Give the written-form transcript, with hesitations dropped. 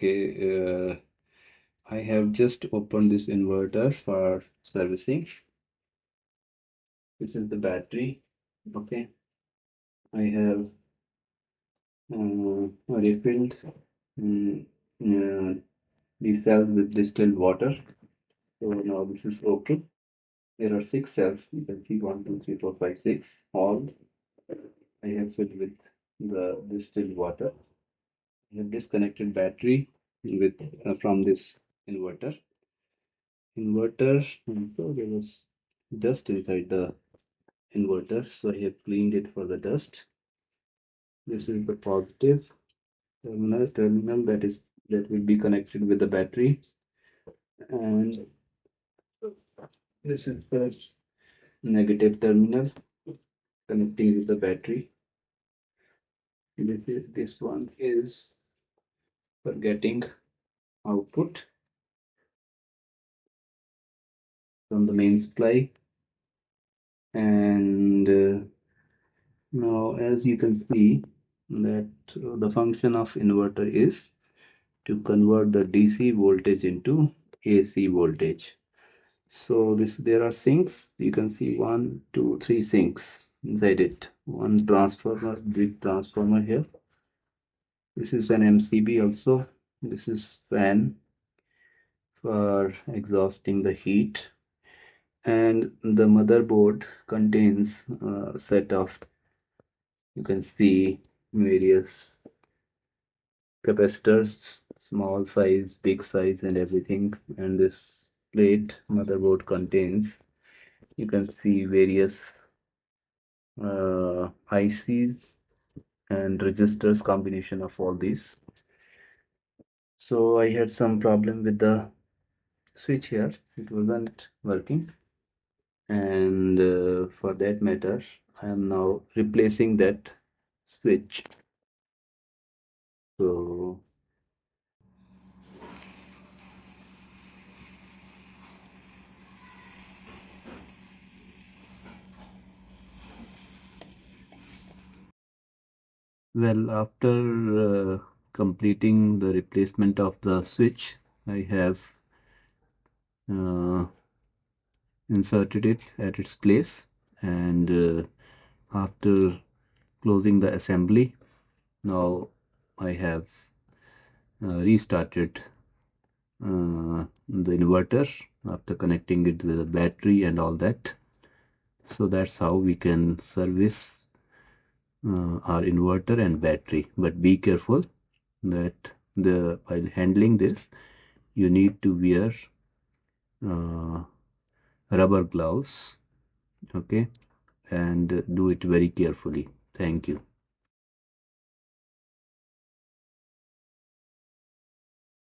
Okay, I have just opened this inverter for servicing. This is the battery. Okay, I have refilled these cells with distilled water. So now this is okay. There are 6 cells. You can see 1, 2, 3, 4, 5, 6. All I have filled with the distilled water. I have disconnected battery with from this inverter. So there was dust inside the inverter, so I have cleaned it for the dust. This is the positive terminal that will be connected with the battery, and this is the negative terminal connecting with the battery. This one is for getting output from the main supply, and now as you can see that the function of inverter is to convert the DC voltage into AC voltage. So there are sinks. You can see 1, 2, 3 sinks inside it. One transformer, big transformer here. This is an MCB also. This is fan for exhausting the heat. And the motherboard contains a set of, you can see, various capacitors, small size, big size, and everything. And this plate motherboard contains, you can see, various ICs and registers, combination of all these. So I had some problem with the switch here. It wasn't working, and for that matter I am now replacing that switch. So well, after completing the replacement of the switch, I have inserted it at its place, and after closing the assembly, now I have restarted the inverter after connecting it with a battery and all that. So that's how we can service our inverter and battery. But be careful that while handling this, you need to wear rubber gloves, okay, and do it very carefully. Thank you.